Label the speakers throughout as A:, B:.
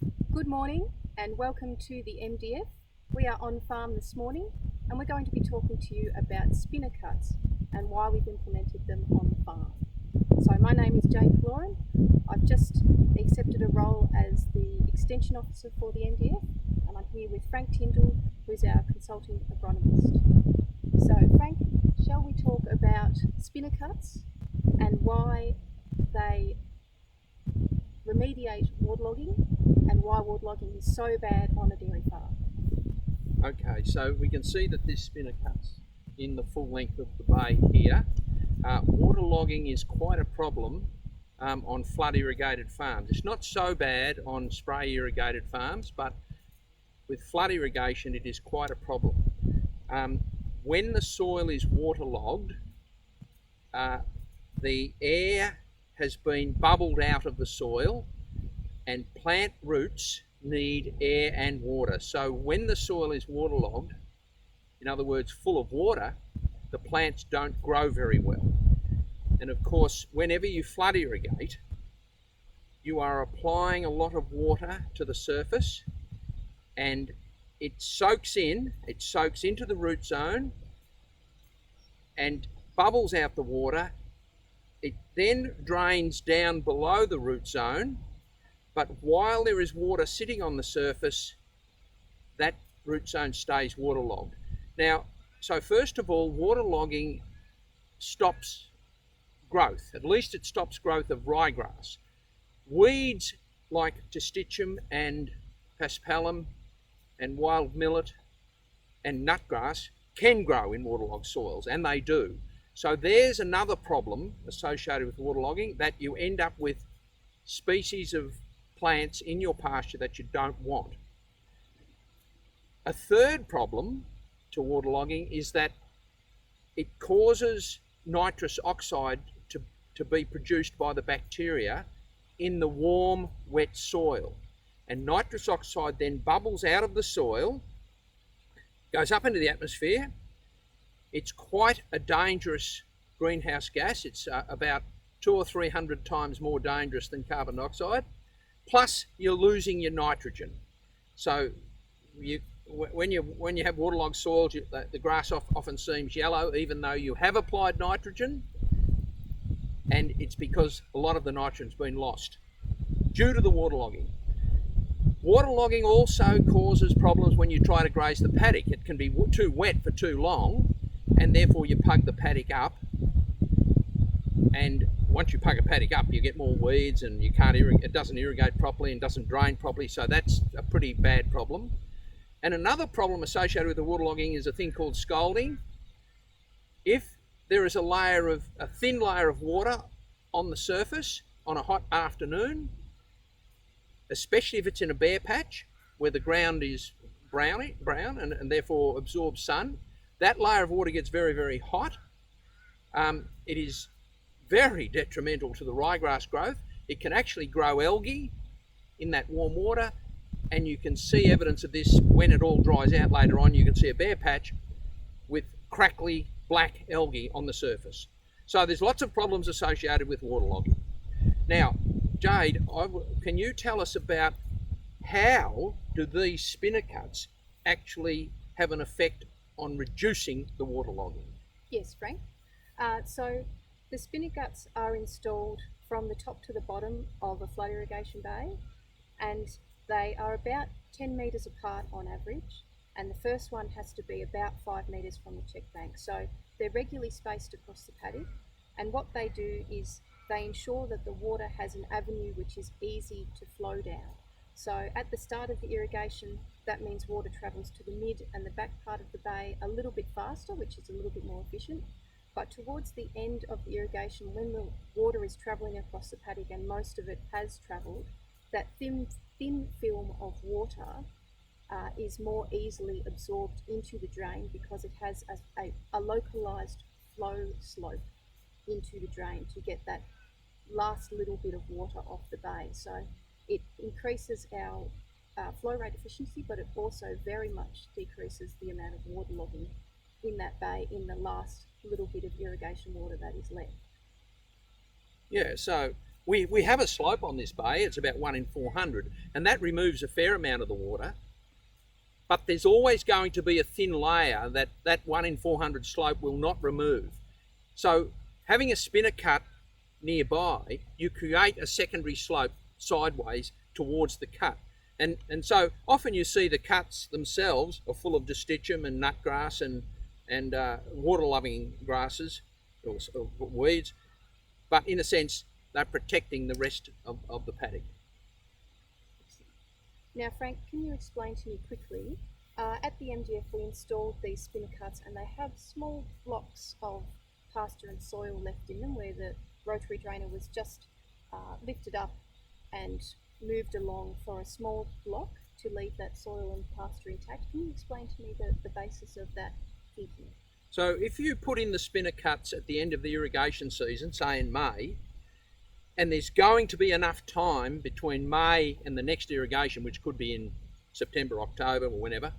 A: Good morning and welcome to the MDF. We are on farm this morning and we're going to be talking to you about spinner cuts and why we've implemented them on the farm. So my name is Jade Killoran. I've just accepted a role as the Extension Officer for the MDF and I'm here with Frank Tyndall, who's our Consulting Agronomist. So Frank, shall we talk about spinner cuts and why they remediate waterlogging and why waterlogging is so bad on a dairy farm?
B: Okay, so we can see that this spinner cuts in the full length of the bay here. Waterlogging is quite a problem on flood irrigated farms. It's not so bad on spray irrigated farms, but with flood irrigation it is quite a problem. When the soil is waterlogged, the air has been bubbled out of the soil and plant roots need air and water. So when the soil is waterlogged, in other words, full of water, the plants don't grow very well. And of course, whenever you flood irrigate, you are applying a lot of water to the surface and it soaks into the root zone and bubbles out the water. It then drains down below the root zone, but while there is water sitting on the surface, that root zone stays waterlogged. Now, so first of all, waterlogging stops growth. At least it stops growth of ryegrass. Weeds like Testichum and Paspalum and wild millet and nutgrass can grow in waterlogged soils, and they do. So there's another problem associated with waterlogging, that you end up with species of plants in your pasture that you don't want. A third problem to waterlogging is that it causes nitrous oxide to be produced by the bacteria in the warm, wet soil. And nitrous oxide then bubbles out of the soil, goes up into the atmosphere. It's quite a dangerous greenhouse gas. It's about 200 or 300 times more dangerous than carbon dioxide. Plus, you're losing your nitrogen. So when you have waterlogged soils, the grass often seems yellow, even though you have applied nitrogen, and it's because a lot of the nitrogen's been lost due to the waterlogging. Waterlogging also causes problems when you try to graze the paddock. It can be too wet for too long, and therefore you pug the paddock up, and once you pug a paddock up, you get more weeds and you can't it doesn't irrigate properly and doesn't drain properly, so that's a pretty bad problem. And another problem associated with the waterlogging is a thing called scalding. If there is a thin layer of water on the surface on a hot afternoon, especially if it's in a bare patch where the ground is brown and therefore absorbs sun, that layer of water gets very, very hot. It is very detrimental to the ryegrass growth. It can actually grow algae in that warm water, and you can see evidence of this when it all dries out later on. You can see a bare patch with crackly black algae on the surface. So there's lots of problems associated with waterlogging. Now, Jade, can you tell us about how do these spinner cuts actually have an effect on reducing the waterlogging?
A: Yes, Frank. So the spinner guts are installed from the top to the bottom of a flood irrigation bay, and they are about 10 metres apart on average, and the first one has to be about 5 metres from the check bank. So they're regularly spaced across the paddock, and what they do is they ensure that the water has an avenue which is easy to flow down. So at the start of the irrigation, that means water travels to the mid and the back part of the bay a little bit faster, which is a little bit more efficient. But towards the end of the irrigation, when the water is travelling across the paddock and most of it has travelled, that thin film of water is more easily absorbed into the drain because it has a localised flow slope into the drain to get that last little bit of water off the bay. So it increases our flow rate efficiency, but it also very much decreases the amount of waterlogging in that bay in the last little bit of irrigation water that is left.
B: Yeah, so we have a slope on this bay, it's about 1 in 400, and that removes a fair amount of the water. But there's always going to be a thin layer that 1 in 400 slope will not remove. So having a spinner cut nearby, you create a secondary slope sideways towards the cut. And so often you see the cuts themselves are full of distichum and nutgrass and water-loving grasses or weeds, but in a sense they're protecting the rest of the paddock.
A: Now, Frank, can you explain to me quickly, at the MDF we installed these spinner cuts and they have small blocks of pasture and soil left in them where the rotary drainer was just lifted up and moved along for a small block to leave that soil and pasture intact. Can you explain to me the basis of that thinking?
B: So if you put in the spinner cuts at the end of the irrigation season, say in May, and there's going to be enough time between May and the next irrigation, which could be in September, October, or whenever,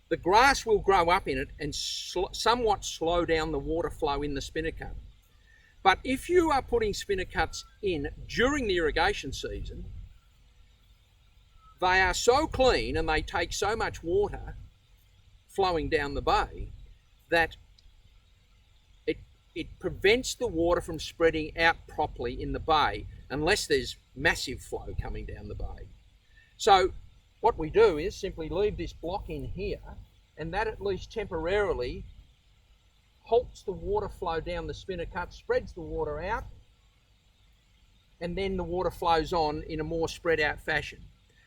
B: the grass will grow up in it and somewhat slow down the water flow in the spinner cut. But if you are putting spinner cuts in during the irrigation season, they are so clean and they take so much water flowing down the bay that it prevents the water from spreading out properly in the bay unless there's massive flow coming down the bay. So what we do is simply leave this block in here, and that at least temporarily halts the water flow down the spinner cut, spreads the water out, and then the water flows on in a more spread out fashion.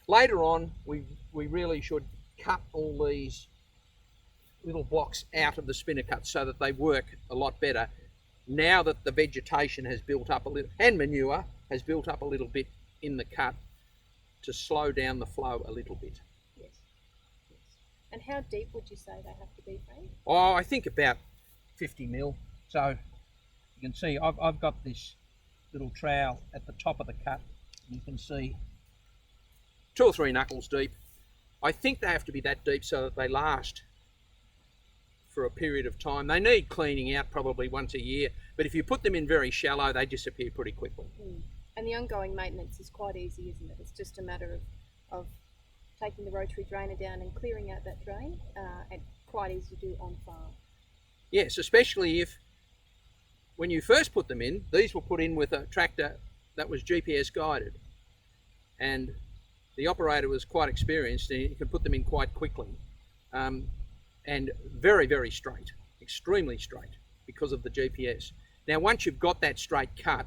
B: Later on, we really should cut all these little blocks out of the spinner cut so that they work a lot better now that the vegetation has built up a little and manure has built up a little bit in the cut to slow down the flow a little bit.
A: Yes. And how deep would you say they have to be, Frank?
B: Oh, I think about 50 mil. So you can see I've got this little trowel at the top of the cut. You can see 2 or 3 knuckles deep. I think they have to be that deep so that they last for a period of time. They need cleaning out probably once a year, but if you put them in very shallow, they disappear pretty quickly.
A: And the ongoing maintenance is quite easy, isn't it? It's just a matter of taking the rotary drainer down and clearing out that drain, and quite easy to do on farm.
B: Yes, especially if when you first put them in, these were put in with a tractor that was GPS guided, and the operator was quite experienced and he could put them in quite quickly. And very, very straight, extremely straight because of the GPS. Now, once you've got that straight cut,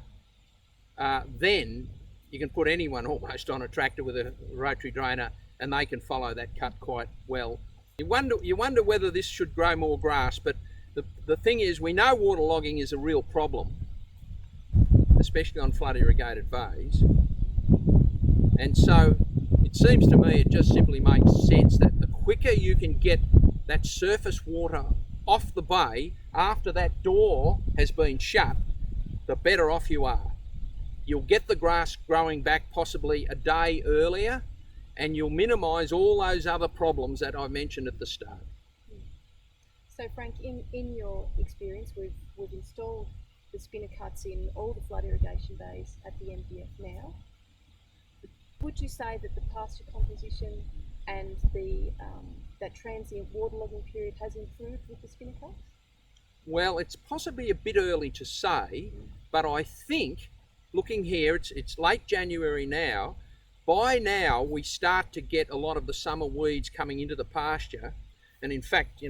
B: then you can put anyone almost on a tractor with a rotary drainer and they can follow that cut quite well. You wonder whether this should grow more grass, but the thing is, we know waterlogging is a real problem, especially on flood irrigated bays. And so it seems to me it just simply makes sense that the quicker you can get that surface water off the bay after that door has been shut, the better off you are. You'll get the grass growing back possibly a day earlier, and you'll minimise all those other problems that I mentioned at the start.
A: So Frank, in your experience, we've installed the spinner cuts in all the flood irrigation bays at the MDF now. Would you say that the pasture composition and that transient waterlogging period has improved with the spinner cuts?
B: Well, it's possibly a bit early to say, but I think, looking here, it's late January now. By now, we start to get a lot of the summer weeds coming into the pasture. And in fact,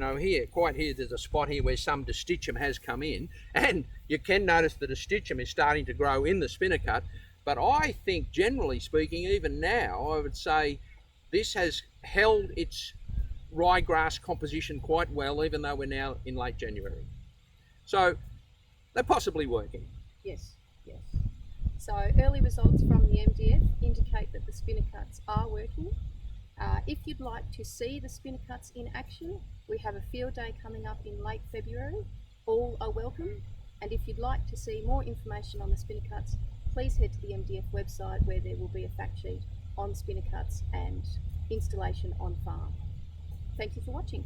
B: quite here, there's a spot here where some distichum has come in, and you can notice the distichum is starting to grow in the spinner cut. But I think, generally speaking, even now, I would say this has held its ryegrass composition quite well, even though we're now in late January. So they're possibly working.
A: Yes. So early results from the MDF indicate that the spinner cuts are working. If you'd like to see the spinner cuts in action, we have a field day coming up in late February. All are welcome. And if you'd like to see more information on the spinner cuts, please head to the MDF website where there will be a fact sheet on spinner cuts and installation on farm. Thank you for watching.